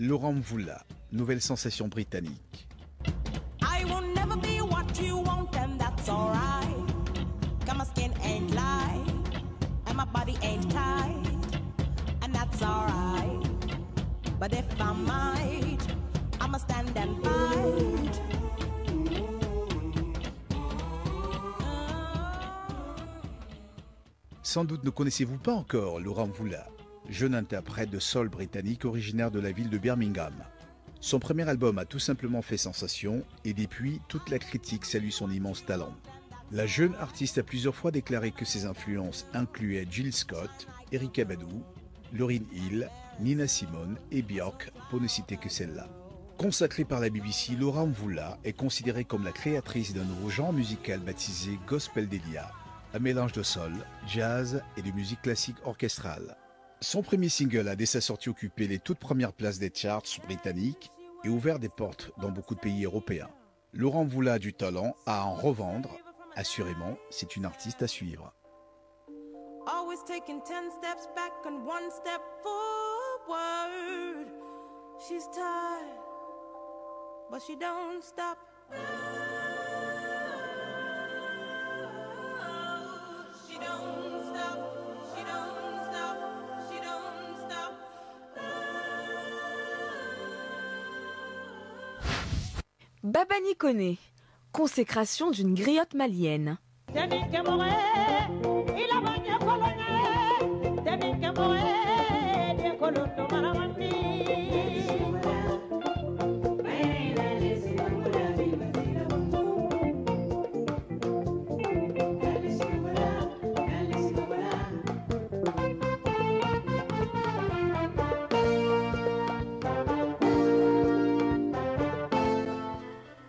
Laurent Mvula, nouvelle sensation britannique. I will never be what you want and that's alright. Cause my skin ain't light and my body ain't tight and that's alright. But if I might, I'ma stand and fight. Sans doute ne connaissez-vous pas encore Laurent Mvula, jeune interprète de soul britannique originaire de la ville de Birmingham. Son premier album a tout simplement fait sensation et depuis, toute la critique salue son immense talent. La jeune artiste a plusieurs fois déclaré que ses influences incluaient Jill Scott, Erykah Badu, Lauryn Hill, Nina Simone et Björk, pour ne citer que celle-là. Consacrée par la BBC, Laurent Mvula est considérée comme la créatrice d'un nouveau genre musical baptisé Gospel Delia, un mélange de soul, jazz et de musique classique orchestrale. Son premier single a dès sa sortie occupé les toutes premières places des charts britanniques et ouvert des portes dans beaucoup de pays européens. Laurent Mvula a du talent à en revendre. Assurément, c'est une artiste à suivre. Always taking 10 steps back and 1 step forward. She's tired, but she don't stop. She don't stop, she don't stop, she don't stop. Babani Koné, consécration d'une griotte malienne.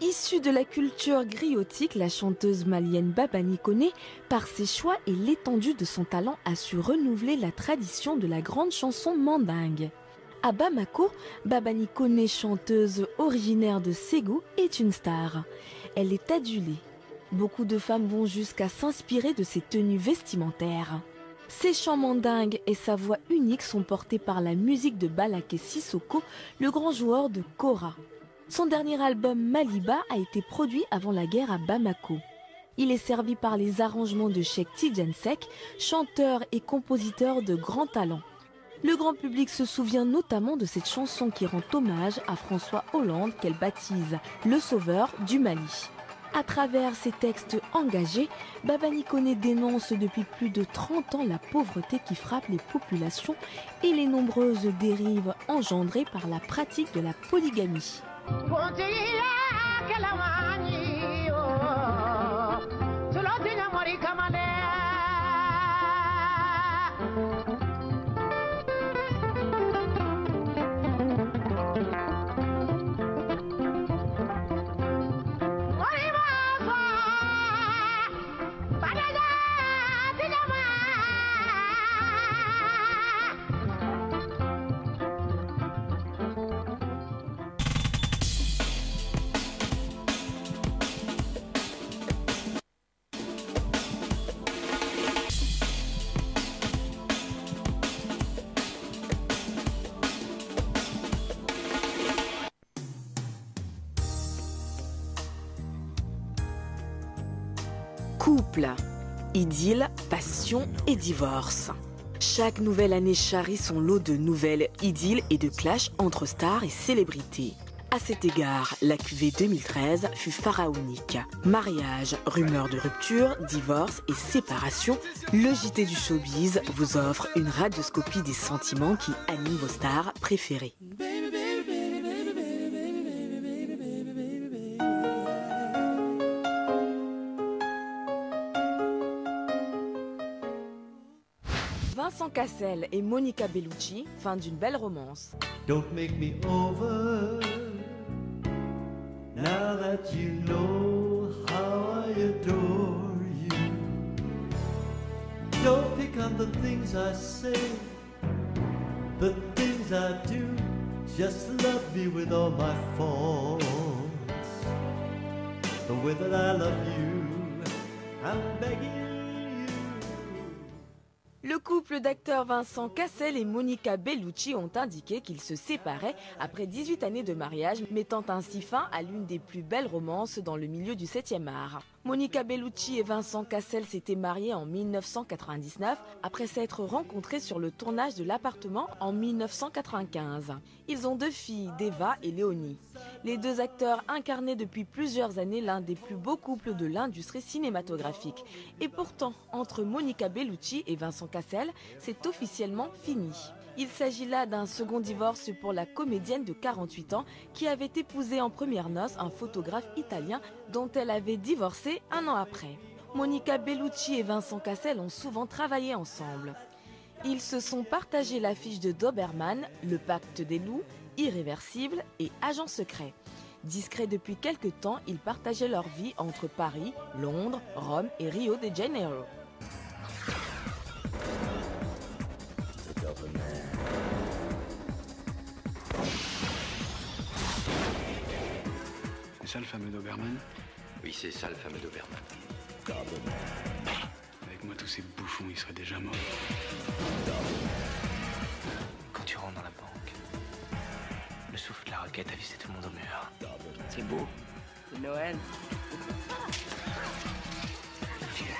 Issue de la culture griotique, la chanteuse malienne Babani Koné, par ses choix et l'étendue de son talent, a su renouveler la tradition de la grande chanson mandingue. À Bamako, Babani Koné, chanteuse originaire de Ségou, est une star. Elle est adulée. Beaucoup de femmes vont jusqu'à s'inspirer de ses tenues vestimentaires. Ses chants mandingues et sa voix unique sont portés par la musique de Balaké Sissoko, le grand joueur de kora. Son dernier album Maliba a été produit avant la guerre à Bamako. Il est servi par les arrangements de Cheikh Tidiane Seck, chanteur et compositeur de grand talent. Le grand public se souvient notamment de cette chanson qui rend hommage à François Hollande qu'elle baptise le sauveur du Mali. À travers ses textes engagés, Babani Koné dénonce depuis plus de 30 ans la pauvreté qui frappe les populations et les nombreuses dérives engendrées par la pratique de la polygamie. Couple, idylle, passion et divorce. Chaque nouvelle année charrie son lot de nouvelles idylles et de clashs entre stars et célébrités. À cet égard, la cuvée 2013 fut pharaonique. Mariage, rumeurs de rupture, divorce et séparation, le JT du showbiz vous offre une radioscopie des sentiments qui animent vos stars préférées. Vincent Cassel et Monica Bellucci, fin d'une belle romance. Don't make me over, now that you know how I adore you. Don't pick on the things I say, the things I do. Just love me with all my faults, the way that I love you, I'm begging you. Le couple d'acteurs Vincent Cassel et Monica Bellucci ont indiqué qu'ils se séparaient après 18 années de mariage, mettant ainsi fin à l'une des plus belles romances dans le milieu du 7e art. Monica Bellucci et Vincent Cassel s'étaient mariés en 1999 après s'être rencontrés sur le tournage de L'Appartement en 1995. Ils ont 2 filles, Deva et Léonie. Les 2 acteurs incarnaient depuis plusieurs années l'un des plus beaux couples de l'industrie cinématographique. Et pourtant, entre Monica Bellucci et Vincent Cassel, c'est officiellement fini. Il s'agit là d'un second divorce pour la comédienne de 48 ans qui avait épousé en premières noces un photographe italien dont elle avait divorcé 1 an après. Monica Bellucci et Vincent Cassel ont souvent travaillé ensemble. Ils se sont partagé l'affiche de Doberman, Le Pacte des loups, Irréversible et Agent secret. Discrets depuis quelques temps, ils partageaient leur vie entre Paris, Londres, Rome et Rio de Janeiro. C'est ça le fameux Doberman? Oui, c'est ça le fameux Doberman. Avec moi, tous ces bouffons, ils seraient déjà morts. Quand tu rentres dans la banque, le souffle de la roquette a vissé tout le monde au mur. C'est beau. C'est Noël.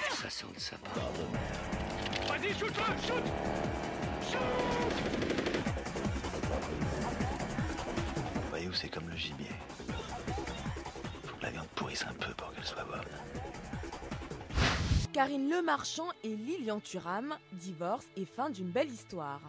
Ça sent le sapin. Vas-y, shoot-le, shoot! Vous voyez où c'est comme le gibier. Faut que la viande pourrisse un peu pour qu'elle soit bonne. Karine Lemarchand et Lilian Thuram, divorce et fin d'une belle histoire.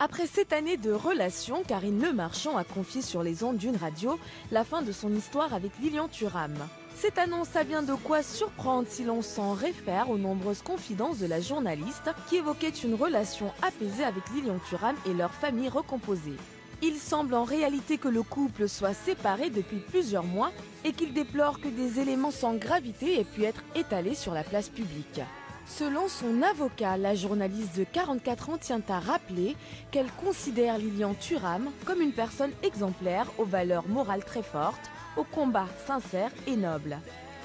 Après 7 années de relation, Karine Lemarchand a confié sur les ondes d'une radio la fin de son histoire avec Lilian Thuram. Cette annonce a bien de quoi surprendre si l'on s'en réfère aux nombreuses confidences de la journaliste qui évoquait une relation apaisée avec Lilian Thuram et leur famille recomposée. Il semble en réalité que le couple soit séparé depuis plusieurs mois et qu'il déplore que des éléments sans gravité aient pu être étalés sur la place publique. Selon son avocat, la journaliste de 44 ans tient à rappeler qu'elle considère Lilian Thuram comme une personne exemplaire aux valeurs morales très fortes, au combat sincère et noble.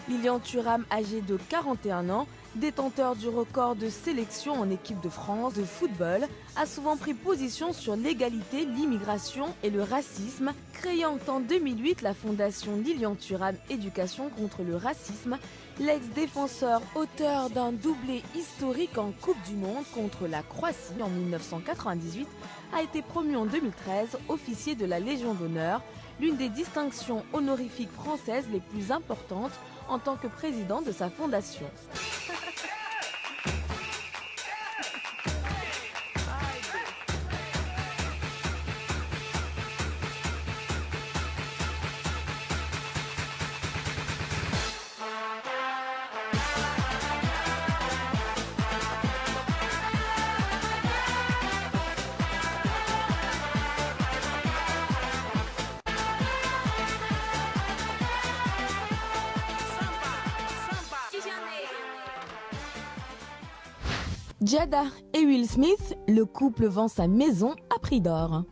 Lilian Thuram, âgé de 41 ans, détenteur du record de sélection en équipe de France de football, a souvent pris position sur l'égalité, l'immigration et le racisme, créant en 2008 la fondation Lilian Thuram Éducation contre le racisme. L'ex-défenseur, auteur d'un doublé historique en Coupe du Monde contre la Croatie en 1998, a été promu en 2013 officier de la Légion d'honneur, l'une des distinctions honorifiques françaises les plus importantes en tant que président de sa fondation. Jada et Will Smith, le couple vend sa maison à prix d'or.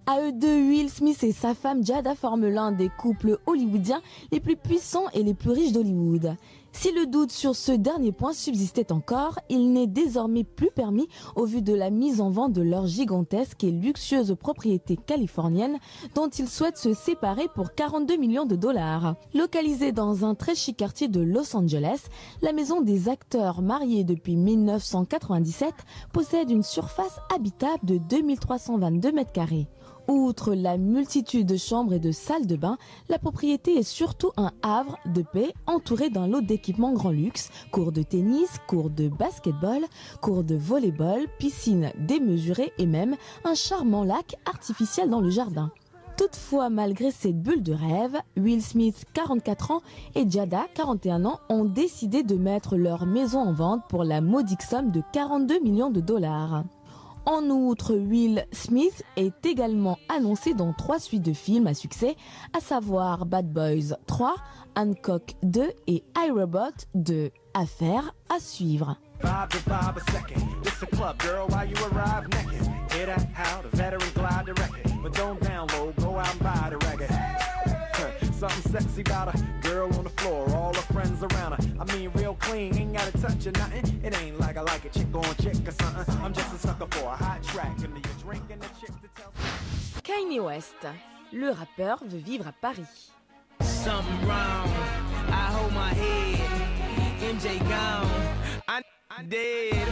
À eux deux, Will Smith et sa femme Jada forment l'un des couples hollywoodiens les plus puissants et les plus riches d'Hollywood. Si le doute sur ce dernier point subsistait encore, il n'est désormais plus permis au vu de la mise en vente de leur gigantesque et luxueuse propriété californienne dont ils souhaitent se séparer pour 42 millions de dollars. Localisée dans un très chic quartier de Los Angeles, la maison des acteurs mariés depuis 1997 possède une surface habitable de 2322 m². Outre la multitude de chambres et de salles de bain, la propriété est surtout un havre de paix entouré d'un lot d'équipements grand luxe, cours de tennis, cours de basketball, cours de volleyball, piscine démesurée et même un charmant lac artificiel dans le jardin. Toutefois, malgré cette bulle de rêve, Will Smith, 44 ans, et Jada, 41 ans, ont décidé de mettre leur maison en vente pour la modique somme de 42 millions de dollars. En outre, Will Smith est également annoncé dans 3 suites de films à succès, à savoir Bad Boys 3, Hancock 2 et iRobot 2. Affaire à suivre. Something sexy about a girl on the floor, all her friends around her. I mean, real clean, ain't gotta touch or nothing. It ain't like I like a chick on chick or something. I'm just a sucker for a hot track, and you're drinking the chick to tell. Kanye West, le rappeur veut vivre à Paris. Something wrong, I hold my head, MJ gone, I dead,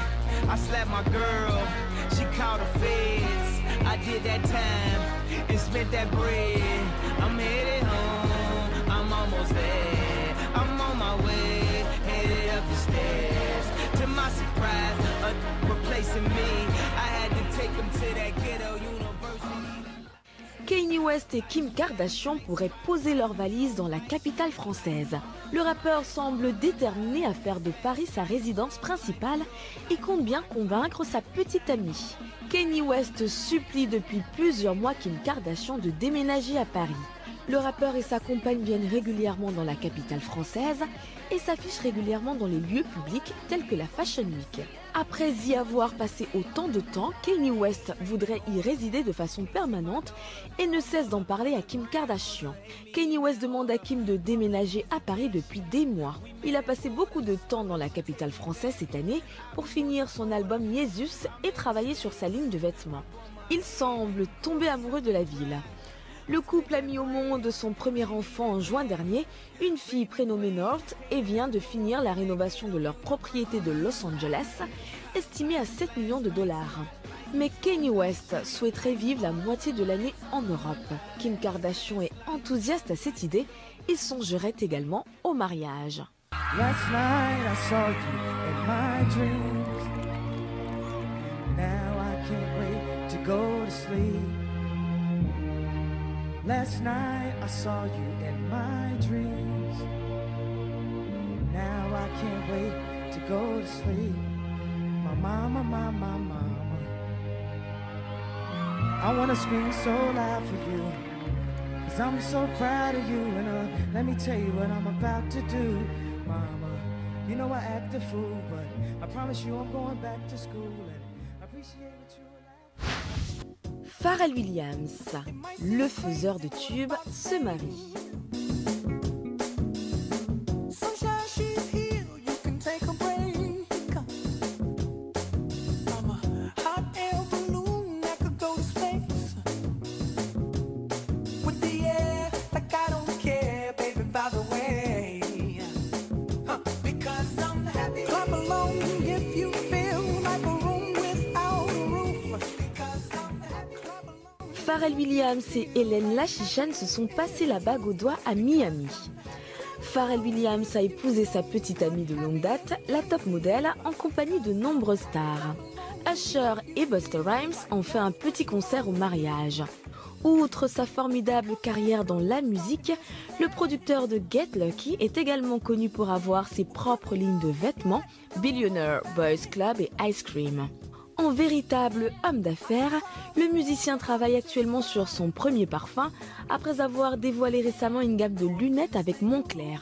I slapped my girl, she called the feds, I did that time, and spent that bread, I'm headed home, I'm almost there, I'm on my way, headed up the stairs, to my surprise, replacing me, I had to take him to that ghetto university. Kanye West et Kim Kardashian pourraient poser leurs valises dans la capitale française. Le rappeur semble déterminé à faire de Paris sa résidence principale et compte bien convaincre sa petite amie. Kanye West supplie depuis plusieurs mois Kim Kardashian de déménager à Paris. Le rappeur et sa compagne viennent régulièrement dans la capitale française et s'affichent régulièrement dans les lieux publics tels que la Fashion Week. Après y avoir passé autant de temps, Kanye West voudrait y résider de façon permanente et ne cesse d'en parler à Kim Kardashian. Kanye West demande à Kim de déménager à Paris depuis des mois. Il a passé beaucoup de temps dans la capitale française cette année pour finir son album Jesus et travailler sur sa ligne de vêtements. Il semble tomber amoureux de la ville. Le couple a mis au monde son premier enfant en juin dernier, une fille prénommée North, et vient de finir la rénovation de leur propriété de Los Angeles, estimée à 7 millions de dollars. Mais Kanye West souhaiterait vivre la moitié de l'année en Europe. Kim Kardashian est enthousiaste à cette idée, il songerait également au mariage. Last night I saw you in my dreams. Now I can't wait to go to sleep. Last night I saw you in my dreams. Now I can't wait to go to sleep. My mama, my mama. I wanna scream so loud for you, 'cause I'm so proud of you. And let me tell you what I'm about to do. Mama, you know I act a fool, but I promise you I'm going back to school and appreciate what you like. Pharrell Williams, le faiseur de tubes, se marie. Pharrell Williams et Hélène Lachichan se sont passés la bague au doigt à Miami. Pharrell Williams a épousé sa petite amie de longue date, la top modèle, en compagnie de nombreuses stars. Usher et Busta Rhymes ont fait un petit concert au mariage. Outre sa formidable carrière dans la musique, le producteur de Get Lucky est également connu pour avoir ses propres lignes de vêtements, Billionaire Boys Club et Ice Cream. En véritable homme d'affaires, le musicien travaille actuellement sur son premier parfum après avoir dévoilé récemment une gamme de lunettes avec Moncler.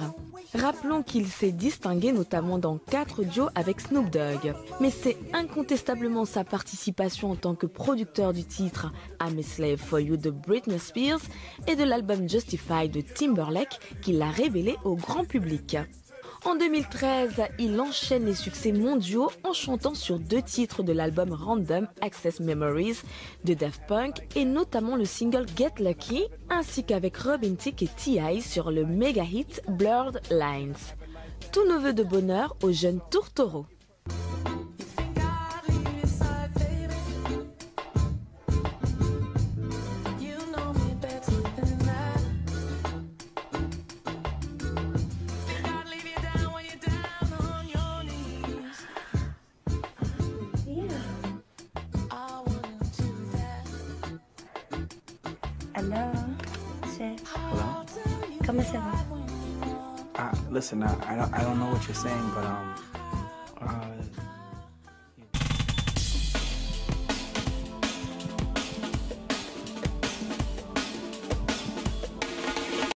Rappelons qu'il s'est distingué notamment dans 4 duos avec Snoop Dogg. Mais c'est incontestablement sa participation en tant que producteur du titre I'm a Slave for You de Britney Spears et de l'album Justified de Timberlake qui l'a révélé au grand public. En 2013, il enchaîne les succès mondiaux en chantant sur 2 titres de l'album Random Access Memories de Daft Punk et notamment le single Get Lucky, ainsi qu'avec Robin Thicke et T.I. sur le méga hit Blurred Lines. Tout neveu de bonheur au jeune tourtereau. Yeah. Hello, chef. Hello? Comment ça va? Listen, I don't know what you're saying, but